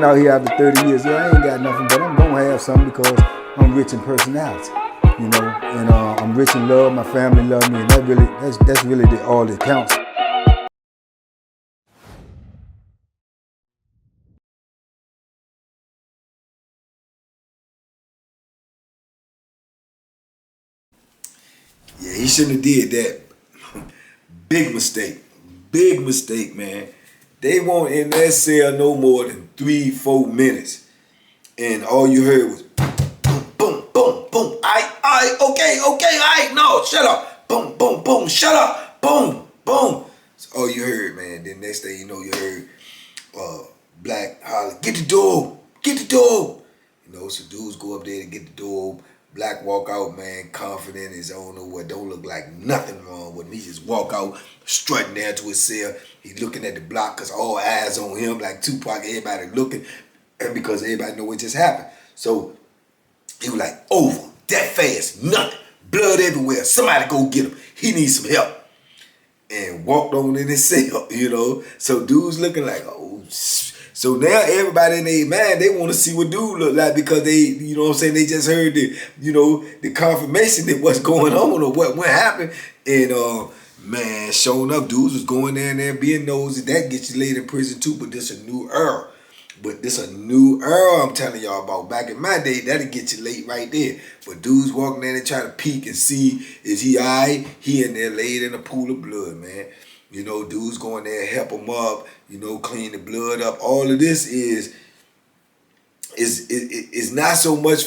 out here after 30 years, yeah, I ain't got nothing, but I'm gonna have something because I'm rich in personality, you know, and I'm rich in love. My family love me, and that's really all that counts. Yeah, he shouldn't have did that. Big mistake. Big mistake, man. They won't in that cell no more than 3-4 minutes. And all you heard was boom, boom, boom, boom. Okay, no, shut up. Boom, boom, boom, shut up. Boom, boom. That's all you heard, man. Then next thing you know, you heard Black holler, get the door, get the door. You know, so dudes go up there to get the door. Black walk out, man, confident as I don't know what, don't look like nothing wrong with him. He just walk out, strutting down to his cell. He looking at the block because all eyes on him, like Tupac, everybody looking, and because everybody know what just happened. So he was like, over, that fast, nothing, blood everywhere. Somebody go get him. He needs some help. And walked on in his cell, you know. So dude's looking like, oh, so now everybody in their mind, they want to see what dude look like because they, you know what I'm saying, they just heard the, you know, the confirmation that what's going on or what happened. And man, showing up, dudes was going down there being nosy. That gets you laid in prison too, but this a new era. But this a new era I'm telling y'all about. Back in my day, that'll get you late right there. But dudes walking there and try to peek and see, is he all right? He in there laid in a pool of blood, man. You know, dudes going there, help him up, you know, clean the blood up. All of this is not so much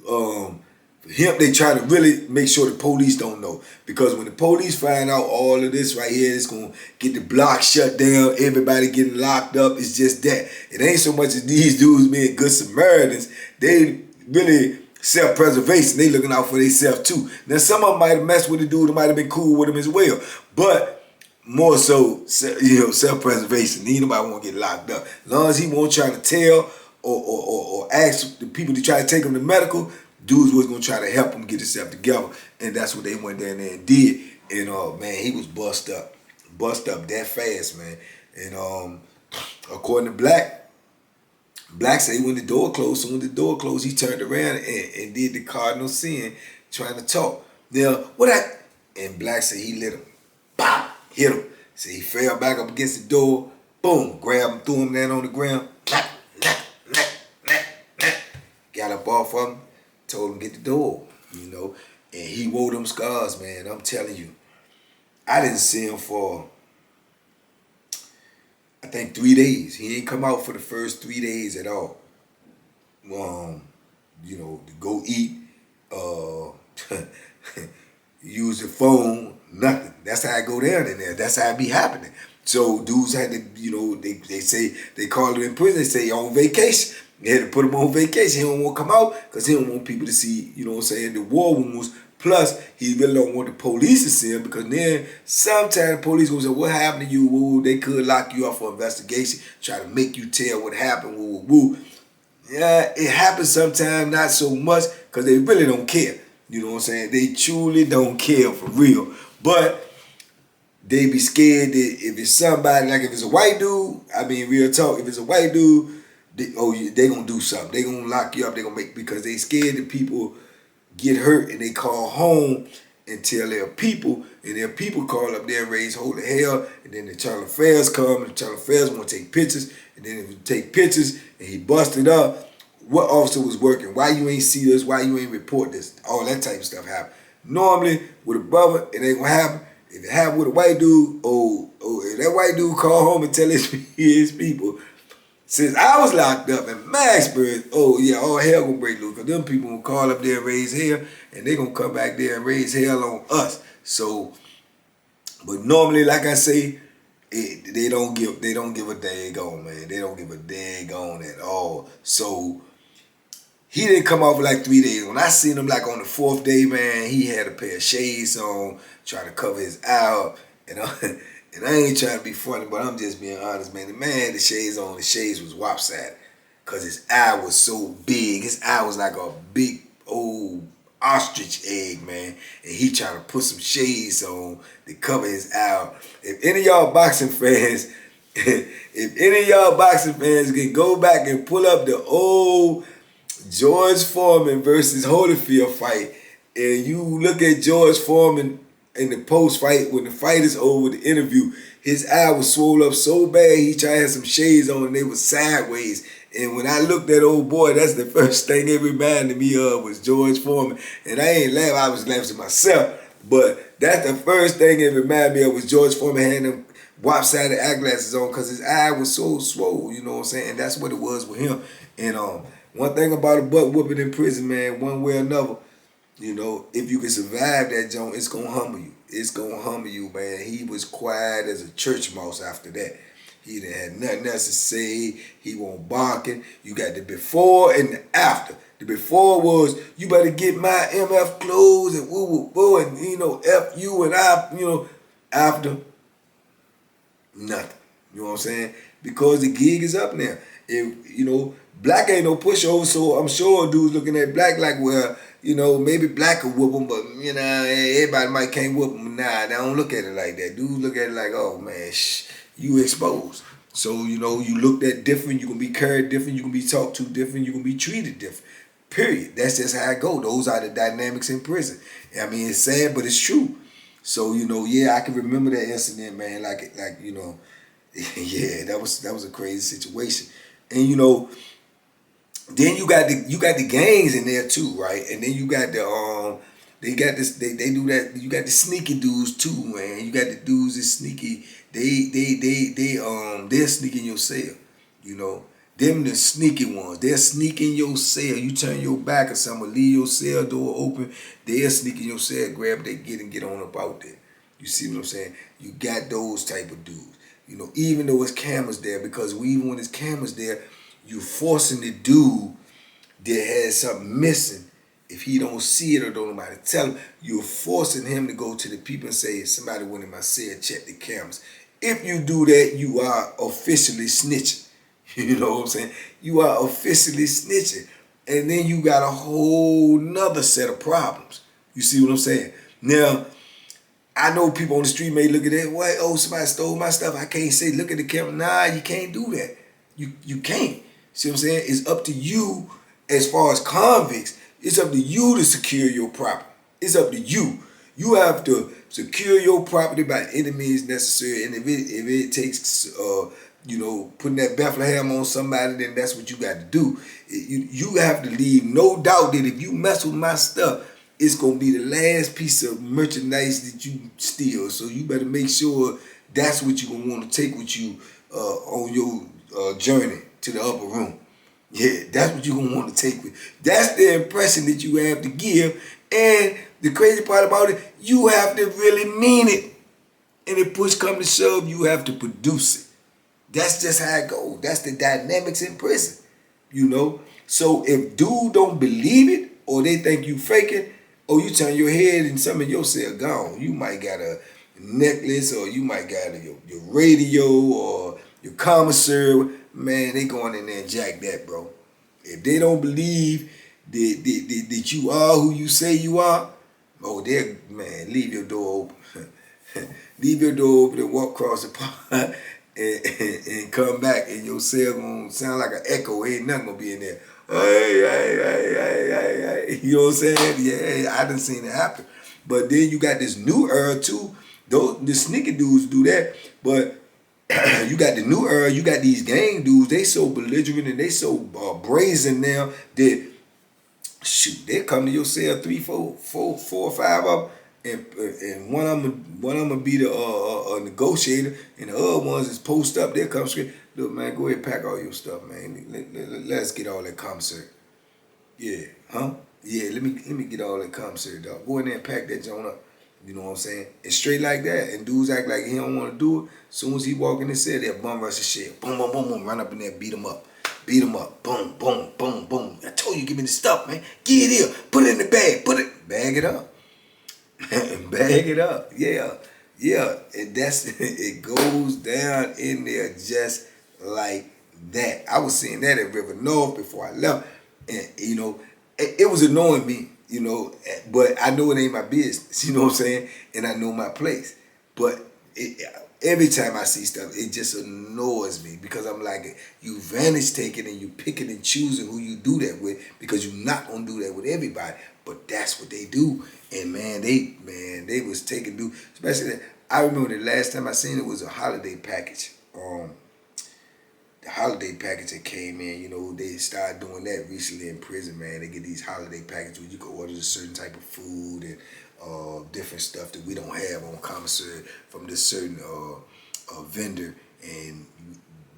him. They try to really make sure the police don't know. Because when the police find out all of this right here, it's going to get the block shut down, everybody getting locked up. It's just that. It ain't so much as these dudes being good Samaritans. They really self-preservation. They looking out for themselves too. Now, some of them might have messed with the dude. It might have been cool with him as well. But more so, you know, self-preservation. Ain't nobody want to get locked up. As long as he won't try to tell or ask the people to try to take him to medical, dudes was going to try to help him get himself together. And that's what they went down there and did. And, man, he was bust up that fast, man. And according to Black said when the door closed, soon as the door closed, he turned around and did the cardinal sin, trying to talk. Now, what that? And Black said he lit him. Pop! Hit him. So he fell back up against the door. Boom! Grabbed him, threw him down on the ground. Got up off of him. Told him get the door. You know. And he wore them scars, man. I'm telling you. I didn't see him for, I think, 3 days. He ain't come out for the first 3 days at all. You know, to go eat, use the phone, nothing. That's how I go down in there. That's how it be happening. So dudes had to, you know, they say, they call it in prison, they say on vacation. They had to put him on vacation. He don't want to come out because he don't want people to see, you know what I'm saying, the war wounds. Plus, he really don't want the police to see him because then sometimes the police will say, what happened to you? Woo, they could lock you up for investigation, try to make you tell what happened. Woo, woo, woo. Yeah, it happens sometimes, not so much because they really don't care. You know what I'm saying? They truly don't care for real. But they be scared that if it's somebody, like if it's a white dude, I mean, real talk, if it's a white dude, they gonna do something. They gonna lock you up. They gonna make, because they scared that people get hurt and they call home and tell their people, and their people call up there and raise holy hell, and then the Charter Affairs come, and the Charter Affairs want to take pictures, and then if you take pictures and he busted up, what officer was working? Why you ain't see this? Why you ain't report this? All that type of stuff happen. Normally, with a brother, it ain't gonna happen. If it happened with a white dude, if that white dude call home and tell his people, since I was locked up in Maxburg, oh yeah, all hell gonna break loose. Because them people gonna call up there and raise hell, and they gonna come back there and raise hell on us. So, but normally, like I say, they don't give a daggone, man. They don't give a daggone at all. So he didn't come out for like 3 days. When I seen him like on the 4th day, man, he had a pair of shades on, trying to cover his eye up. And I ain't trying to be funny, but I'm just being honest, man. The man had the shades on, the shades was lopsided. Because his eye was so big. His eye was like a big old ostrich egg, man. And he trying to put some shades on to cover his eye. If any of y'all boxing fans If any of y'all boxing fans can go back and pull up the old George Foreman versus Holyfield fight, and you look at George Foreman in the post fight, when the fight is over, the interview, his eye was swollen up so bad he tried to have some shades on and they were sideways. And when I looked at old boy, that's the first thing it reminded me of was George Foreman. And I ain't laughing, I was laughing to myself. But that's the first thing it reminded me of was George Foreman had them lopsided eyeglasses on because his eye was so swole, you know what I'm saying? And that's what it was with him. And one thing about a butt whooping in prison, man, one way or another, you know, if you can survive that joint, it's gonna humble you. It's gonna humble you, man. He was quiet as a church mouse after that. He didn't have nothing else to say. He wasn't barking. You got the before and the after. The before was, you better get my MF clothes and woo woo woo and, you know, F you and I, you know. After, nothing. You know what I'm saying? Because the gig is up now. If, you know, black ain't no pushover, so I'm sure dudes looking at black like, well, you know, maybe black will whoop them, but, you know, everybody might can't whoop them. Nah, they don't look at it like that. Dudes look at it like, oh, man, you exposed. So, you know, you looked at different, you can be carried different, you can be talked to different, you can be treated different. Period. That's just how it go. Those are the dynamics in prison. I mean, it's sad, but it's true. So, you know, yeah, I can remember that incident, man. Like you know, yeah, that was a crazy situation. And you know, then you got the gangs in there too, right? And then you got the they got this they do that. You got the sneaky dudes too, man. You got the dudes that sneaky. They're sneaking your cell, you know. Them the sneaky ones. They're sneaking your cell. You turn your back or something, leave your cell door open. They're sneaking your cell, grab they get on up out there. You see what I'm saying? You got those type of dudes. You know, even though it's cameras there, because even when there's cameras there, you forcing the dude that has something missing. If he don't see it or don't nobody tell him, you're forcing him to go to the people and say, if somebody went in my cell, check the cameras. If you do that, you are officially snitching. You know what I'm saying? You are officially snitching. And then you got a whole nother set of problems. You see what I'm saying? Now, I know people on the street may look at that, what, oh, somebody stole my stuff. I can't say, look at the camera. Nah, you can't do that. You can't. See what I'm saying? It's up to you as far as convicts. It's up to you to secure your property. It's up to you. You have to secure your property by any means necessary. And if it takes you know, putting that Bethlehem on somebody, then that's what you got to do. You have to leave no doubt that if you mess with my stuff, it's going to be the last piece of merchandise that you steal. So you better make sure that's what you're going to want to take with you on your journey to the upper room. Yeah, that's what you're going to want to take with. That's the impression that you have to give. And the crazy part about it, you have to really mean it. And if push comes to shove, you have to produce it. That's just how it goes. That's the dynamics in prison, you know. So if dude don't believe it or they think you faking, or you turn your head and some of your cell gone. You might got a necklace or you might got your radio or your commissary. Man, they going in there and jack that, bro. If they don't believe that you are who you say you are, oh, man, leave your door open. Leave your door open and walk across the park. And come back and your cell gonna sound like an echo. Ain't nothing gonna be in there. Hey. You know what I'm saying? Yeah, I done seen it happen. But then you got this new era too. The sneaky dudes do that. But you got the new era, you got these gang dudes, they so belligerent and they so brazen now that shoot, they come to your cell 3, 4, 4 or 5 of them, and one of them gonna be the negotiator, and the other ones is post up. They'll come straight. Look, man, go ahead and pack all your stuff, man. Let's get all that commissary. Yeah, huh? Yeah, let me get all that commissary, dog. Go in there and pack that joint up. You know what I'm saying? And straight like that. And dudes act like he don't want to do it. As soon as he walk in the cell, they'll bum rush his shit. Boom, boom, boom, boom. Run up in there, beat him up. Beat him up. Boom, boom, boom, boom. I told you, give me the stuff, man. Get it here. Put it in the bag. Bag it up. Bag it up. Yeah. And it goes down in there just like that. I was seeing that at River North before I left. And, you know, it was annoying me, but I know it ain't my business, you know what I'm saying? And I know my place. But every time I see stuff, it just annoys me because I'm like, you advantage taking and you picking and choosing who you do that with because you're not gonna do that with everybody. But that's what they do, and they was taking dude. Especially, I remember the last time I seen it was a holiday package. The holiday package that came in, they started doing that recently in prison, man. They get these holiday packages where you can order a certain type of food and different stuff that we don't have on commissary from this certain vendor. And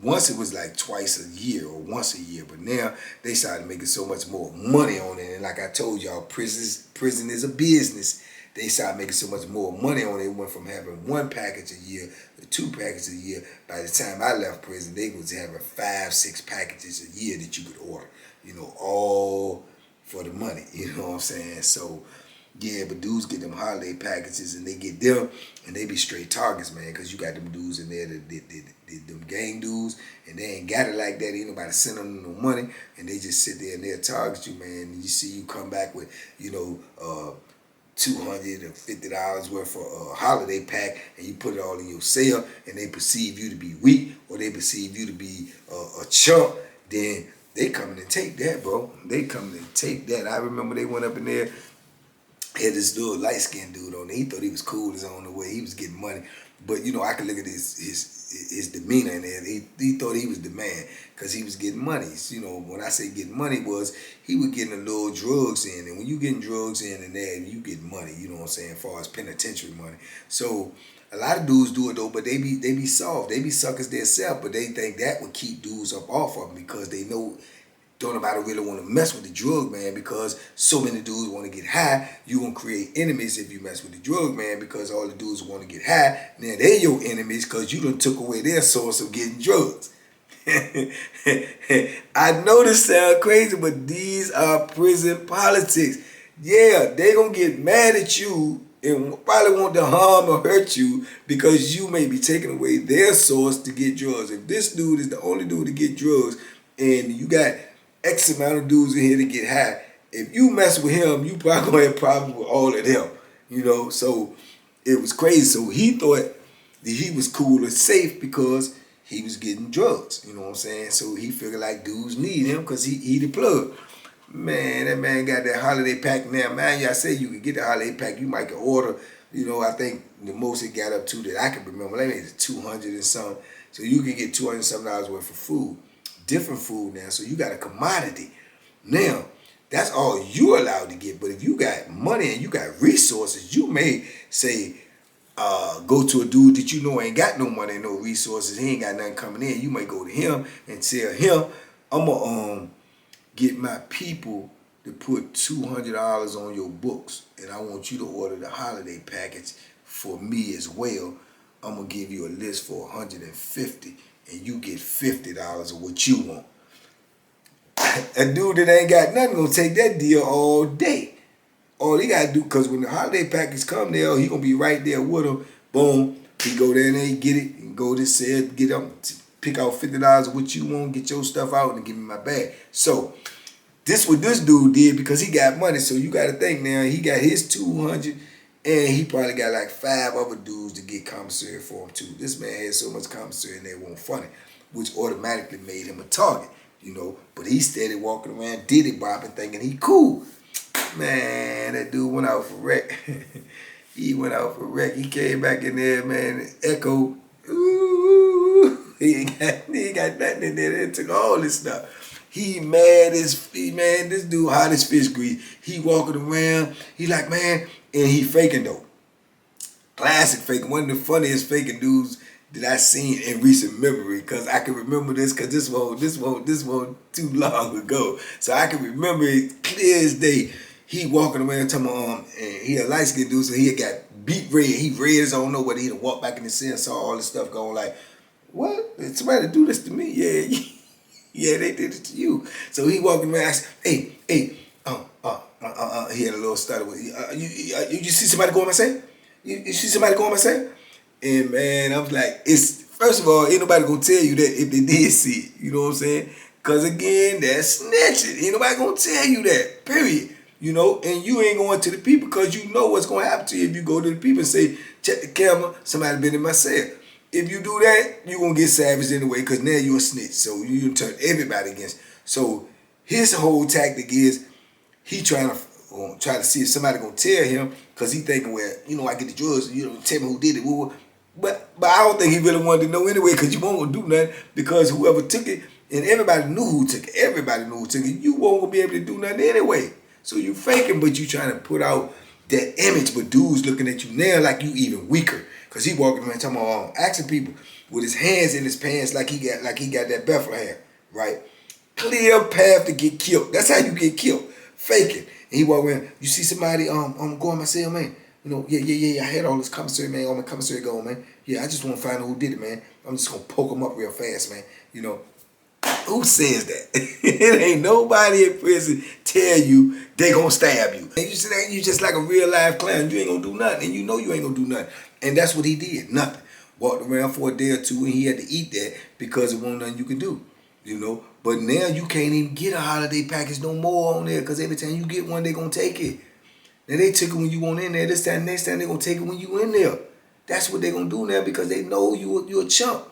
once it was like twice a year or once a year, but now they started making so much more money on it. And like I told y'all, prison is a business. They started making so much more money on it. It went from having one package a year to 2 packages a year. By the time I left prison, they was having 5-6 packages a year that you could order. All for the money. You know what I'm saying? So, yeah, but dudes get them holiday packages and they get them and they be straight targets, man, because you got them dudes in there that them gang dudes and they ain't got it like that. Ain't nobody send them no money and they just sit there and they'll target you, man. And you see you come back with, $250 worth of a holiday pack and you put it all in your cell and they perceive you to be weak or they perceive you to be a chump, then they coming and take that, bro. They coming and take that. I remember they went up in there, had this little light-skinned dude on there. He thought he was cool as on the way. He was getting money. But, I could look at his demeanor in there. He thought he was the man because he was getting money. When I say getting money was he was getting a little drugs in. And when you getting drugs in there, you get money, you know what I'm saying, as far as penitentiary money. So a lot of dudes do it, though, but they be soft. They be suckers themselves, but they think that would keep dudes up off of them because they know don't nobody really want to mess with the drug, man, because so many dudes want to get high. You gonna create enemies if you mess with the drug, man, because all the dudes want to get high. Now they're your enemies because you done took away their source of getting drugs. I know this sounds crazy, but these are prison politics. Yeah, they gonna get mad at you and probably want to harm or hurt you because you may be taking away their source to get drugs. If this dude is the only dude to get drugs and you got X amount of dudes in here to get high, if you mess with him, you probably gonna have problems with all of them. So it was crazy. So he thought that he was cool and safe because he was getting drugs, you know what I'm saying? So he figured like dudes need him because he the plug. Man, that man got that holiday pack now. Man, I say you can get the holiday pack. You might can order, I think the most it got up to that I can remember, I think it's 200 and something. So you can get $200 and something worth of food. Different food now, so you got a commodity. Now, that's all you're allowed to get. But if you got money and you got resources, you may say, go to a dude that you know ain't got no money and no resources. He ain't got nothing coming in. You might go to him and tell him, I'm gonna get my people to put $200 on your books, and I want you to order the holiday package for me as well. I'm gonna give you a list for $150. And you get $50 of what you want. A dude that ain't got nothing gonna take that deal all day. All he gotta do, because when the holiday package come there, he gonna be right there with him. Boom, he go there and he get it, and go to sale, get up, pick out $50 of what you want, get your stuff out, and give me my bag. So this what this dude did because he got money. So you gotta think now, he got his 200. And he probably got like 5 other dudes to get commissary for him too. This man had so much commissary and they weren't funny, which automatically made him a target, But he steady walking around diddy bopping thinking he cool. Man, that dude went out for wreck. He went out for wreck. He came back in there, man, echoed. Ooh, he ain't got nothing in there. They took all this stuff. He mad as, man, this dude hot as fish grease. He walking around. He like, man, and he faking though. Classic faking. One of the funniest faking dudes that I seen in recent memory, because I can remember this because this one too long ago. So I can remember it clear as day. He walking around talking about, and he a light skinned dude, so he got beat red. He red as I don't know whether he'd walk back in the cell and saw all this stuff going like, what? Did somebody do this to me? Yeah, yeah, they did it to you. So he walking around, I said, hey, he had a little stutter. You see somebody going myself? You see somebody going myself? And man, I was like, first of all, ain't nobody gonna tell you that if they did see it. You know what I'm saying? Because again, that's snitching. Ain't nobody gonna tell you that, period. you know, and you ain't going to the people because you know what's going to happen to you if you go to the people and say, check the camera, somebody been in my cell. If you do that, you're going to get savaged anyway because now you're a snitch. So you turn everybody against. So his whole tactic is he try to see if somebody going to tell him because he thinking, well, you know, I get the drugs, you know, tell me who did it. But I don't think he really wanted to know anyway because you won't do nothing because whoever took it, and everybody knew who took it. Everybody knew who took it. You won't be able to do nothing anyway. So you faking, but you trying to put out that image. But dude's looking at you now like you even weaker. Cause he walking around talking about asking people with his hands in his pants like he got that Bethlehem, right? Clear path to get killed. That's how you get killed. Faking. And he walk around. You see somebody go in my cell, man. You know, yeah. I had all this commissary, man. All my commissary going, man. Yeah, I just want to find out who did it, man. I'm just gonna poke him up real fast, man. You know. Who says that? It ain't nobody in prison tell you they gonna stab you. And you say that you just like a real life clown. You ain't gonna do nothing, and you know you ain't gonna do nothing. And that's what he did. Nothing. Walked around for a day or two, and he had to eat that because there wasn't nothing you could do. You know. But now you can't even get a holiday package no more on there because every time you get one, they gonna take it. Now they took it when you weren't in there. This time, next time they gonna take it when you in there. That's what they gonna do now because they know you're a chump.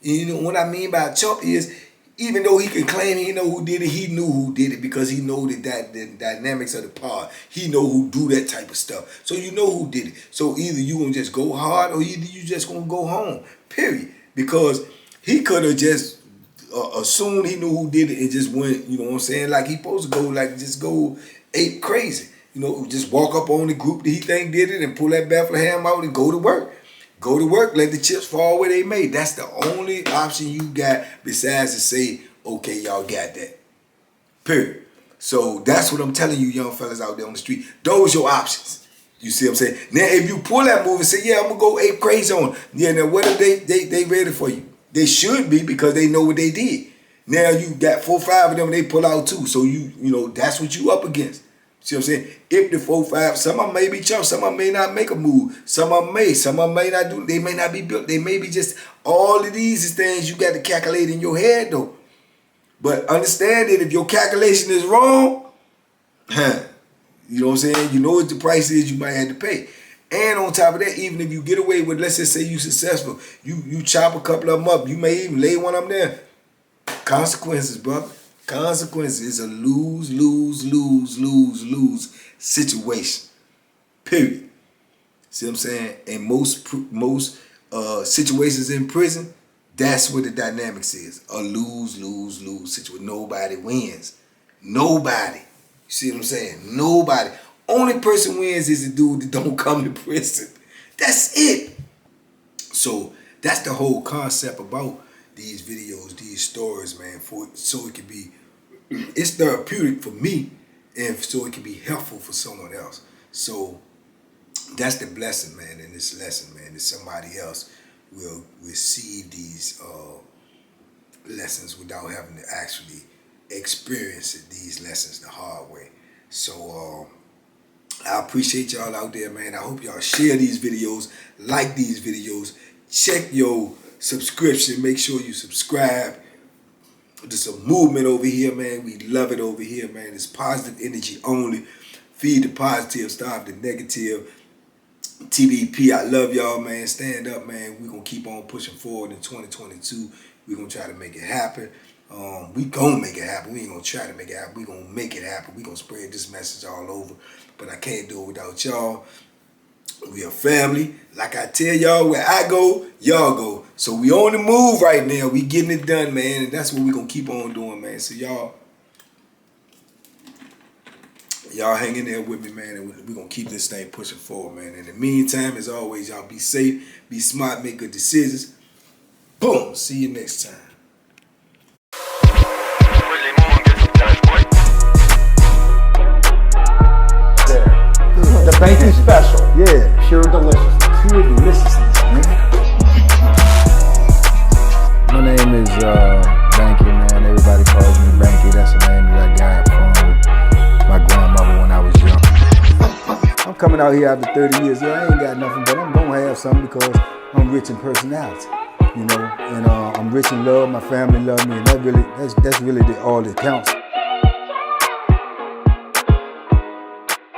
And you know what I mean by a chump is, even though he can claim he know who did it, he knew who did it because he know the dynamics of the pod. He know who do that type of stuff. So you know who did it. So either you gonna just go hard or either you just gonna go home. Period. Because he could have just assumed he knew who did it and just went, you know what I'm saying? Like he supposed to go, like just go ape crazy. You know, just walk up on the group that he think did it and pull that Bethlehem out and go to work. Go to work, let the chips fall where they may. That's the only option you got besides to say, okay, y'all got that. Period. So that's what I'm telling you, young fellas out there on the street. Those your options. You see what I'm saying? Now, if you pull that move and say, yeah, I'm going to go ape crazy on them. Yeah, now what if they ready for you? They should be because they know what they did. Now you got 4 or 5 of them, they pull out too. So you know, that's what you up against. See what I'm saying? If the 4 or 5, some of them may be chumps, some of them may not make a move, some of them may not do, they may not be built, they may be just, all of these is things you got to calculate in your head though. But understand that if your calculation is wrong, you know what I'm saying? You know what the price is you might have to pay. And on top of that, even if you get away with, let's just say you successful, you chop a couple of them up, you may even lay one of them there. Consequences, brother. Consequences is a lose situation. Period. See what I'm saying? And most situations in prison, that's what the dynamics is. A lose situation. Nobody wins. Nobody. You see what I'm saying? Nobody. Only person wins is the dude that don't come to prison. That's it. So that's the whole concept about these videos, these stories, man, so it can be, it's therapeutic for me and so it can be helpful for someone else. So that's the blessing, man, in this lesson, man, that somebody else will receive these lessons without having to actually experience these lessons the hard way. So I appreciate y'all out there, man. I hope y'all share these videos, like these videos, check your subscription, make sure you subscribe. There's a movement over here, man. We love it over here, man. It's positive energy only. Feed the positive, starve the negative. TDP, I love y'all, man. Stand up, man. We're going to keep on pushing forward in 2022. We're going to try to make it happen. We going to make it happen. We ain't going to try to make it happen. We going to make it happen. We going to spread this message all over. But I can't do it without y'all. We a family. Like I tell y'all, where I go, y'all go. So we on the move right now. We getting it done, man. And that's what we going to keep on doing, man. So y'all hang in there with me, man. And we going to keep this thing pushing forward, man. In the meantime, as always, y'all be safe, be smart, make good decisions. Boom. See you next time. The Banky special. Yeah. Pure deliciousness. Pure deliciousness, man. My name is Banky, man. Everybody calls me Banky. That's the name that I got from my grandmother when I was young. I'm coming out here after 30 years. Yeah, I ain't got nothing, but I'm gonna have something because I'm rich in personality, you know, and I'm rich in love. My family love me, and that's really all that counts.